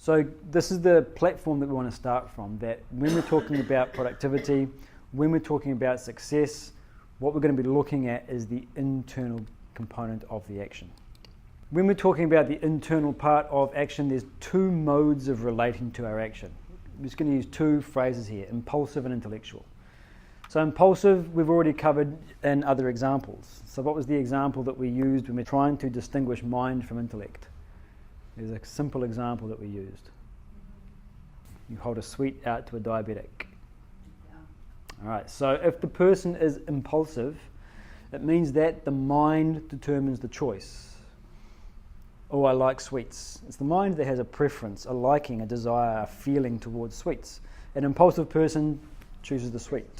So this is the platform that we want to start from, that when we're talking about productivity, when we're talking about success, what we're going to be looking at is the internal component of the action. When we're talking about the internal part of action, there's two modes of relating to our action. I'm just going to use two phrases here, impulsive and intellectual. So impulsive, we've already covered in other examples. So what was the example that we used when we're trying to distinguish mind from intellect? There's a simple example that we used. You hold a sweet out to a diabetic. All right, so if the person is impulsive, it means that the mind determines the choice. Oh, I like sweets. It's the mind that has a preference, a liking, a desire, a feeling towards sweets. An impulsive person chooses the sweet.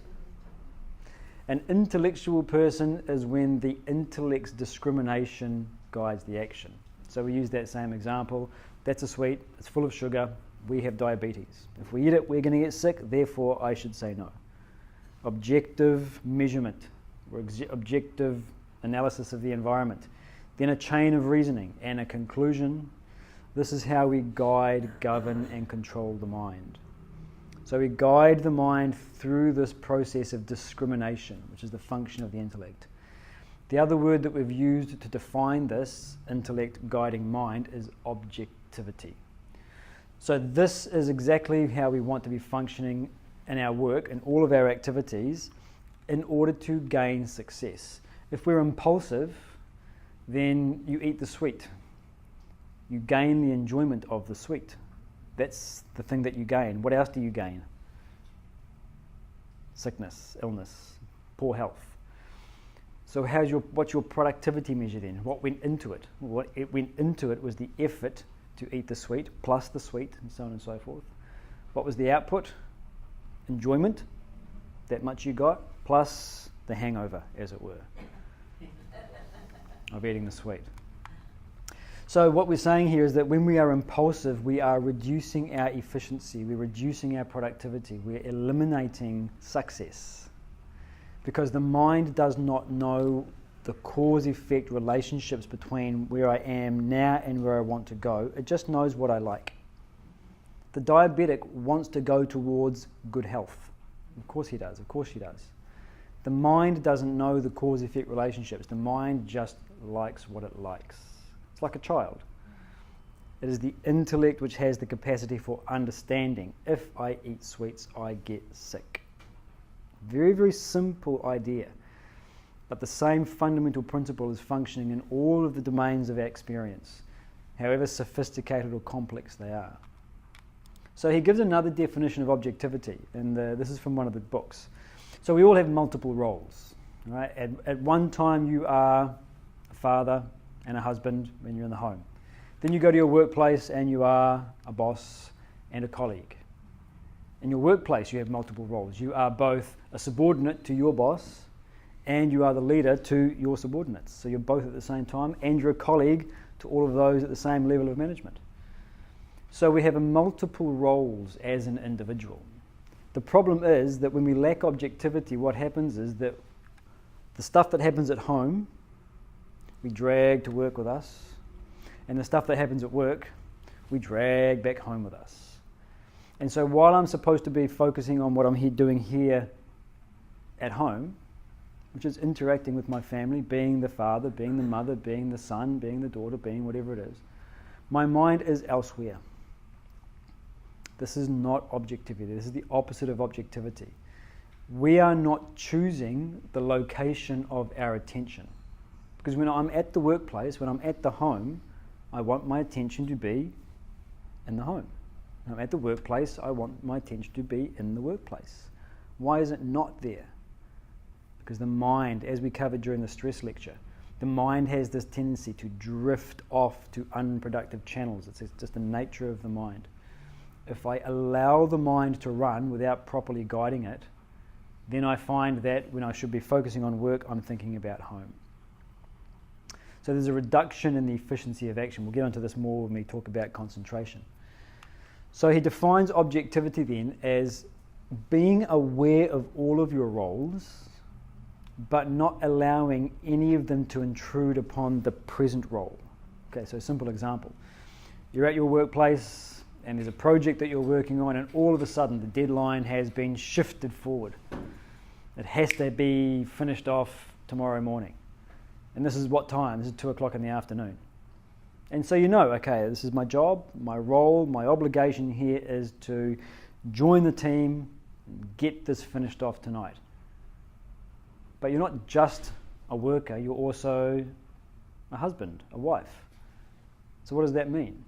An intellectual person is when the intellect's discrimination guides the action. So we use that same example. That's a sweet, it's full of sugar, we have diabetes. If we eat it, we're going to get sick, therefore I should say no. Objective measurement, or objective analysis of the environment. Then a chain of reasoning and a conclusion. This is how we guide, govern, and control the mind. So we guide the mind through this process of discrimination, which is the function of the intellect. The other word that we've used to define this intellect guiding mind is objectivity. So this is exactly how we want to be functioning in our work and all of our activities in order to gain success. If we're impulsive, then you eat the sweet. You gain the enjoyment of the sweet. That's the thing that you gain. What else do you gain? Sickness, illness, poor health. So what's your productivity measure then? What went into it? What it went into it was the effort to eat the sweet, plus the sweet, and so on and so forth. What was the output? Enjoyment, that much you got, plus the hangover, as it were, of eating the sweet. So what we're saying here is that when we are impulsive, we are reducing our efficiency, we're reducing our productivity, we're eliminating success. Because the mind does not know the cause-effect relationships between where I am now and where I want to go. It just knows what I like. The diabetic wants to go towards good health. Of course he does, of course she does. The mind doesn't know the cause-effect relationships. The mind just likes what it likes. It's like a child. It is the intellect which has the capacity for understanding. If I eat sweets, I get sick. Very, very simple idea. But the same fundamental principle is functioning in all of the domains of our experience, however sophisticated or complex they are. So he gives another definition of objectivity, and this is from one of the books. So we all have multiple roles. Right? At one time you are a father and a husband when you're in the home. Then you go to your workplace and you are a boss and a colleague. In your workplace you have multiple roles. You are both a subordinate to your boss and you are the leader to your subordinates. So you're both at the same time, and you're a colleague to all of those at the same level of management. So we have multiple roles as an individual. The problem is that when we lack objectivity, what happens is that the stuff that happens at home, we drag to work with us, and the stuff that happens at work, we drag back home with us. And so while I'm supposed to be focusing on what I'm doing here at home, which is interacting with my family, being the father, being the mother, being the son, being the daughter, being whatever it is, my mind is elsewhere. This is not objectivity. This is the opposite of objectivity. We are not choosing the location of our attention. Because when I'm at the workplace, when I'm at the home, I want my attention to be in the home. When I'm at the workplace, I want my attention to be in the workplace. Why is it not there? Because the mind, as we covered during the stress lecture, the mind has this tendency to drift off to unproductive channels. It's just the nature of the mind. If I allow the mind to run without properly guiding it, then I find that when I should be focusing on work, I'm thinking about home. So there's a reduction in the efficiency of action. We'll get onto this more when we talk about concentration. So he defines objectivity then as being aware of all of your roles, but not allowing any of them to intrude upon the present role. Okay, so a simple example. You're at your workplace, and there's a project that you're working on, and all of a sudden the deadline has been shifted forward. It has to be finished off tomorrow morning. And this is what time? This is 2 o'clock in the afternoon. And so you know, okay, this is my job, my role, my obligation here is to join the team and get this finished off tonight. But you're not just a worker, you're also a husband, a wife. So what does that mean?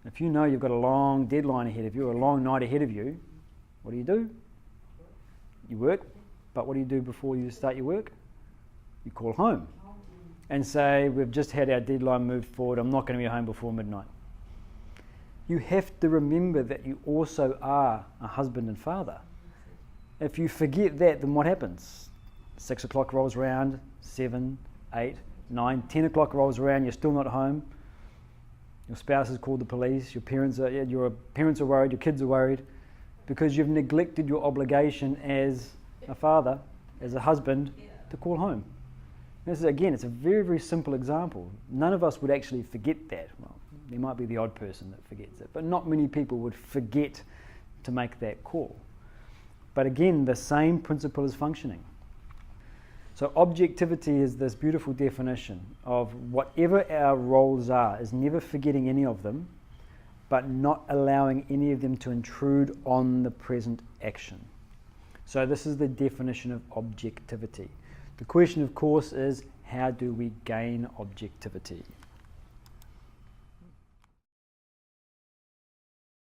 If you know you've got a long deadline ahead of you, or a long night ahead of you, what do? You work, but what do you do before you start your work? You call home and say, we've just had our deadline moved forward, I'm not going to be home before midnight. You have to remember that you also are a husband and father. If you forget that, then what happens? 6 o'clock rolls around, 7, 8, 9, 10 o'clock rolls around, you're still not home. Your spouse has called the police, your parents are worried, your kids are worried, because you've neglected your obligation as a father, as a husband, to call home. This is, again, it's a very, very simple example. None of us would actually forget that. Well, there might be the odd person that forgets it, but not many people would forget to make that call. But again, the same principle is functioning. So objectivity is this beautiful definition of whatever our roles are, is never forgetting any of them, but not allowing any of them to intrude on the present action. So this is the definition of objectivity. The question, of course, is how do we gain objectivity?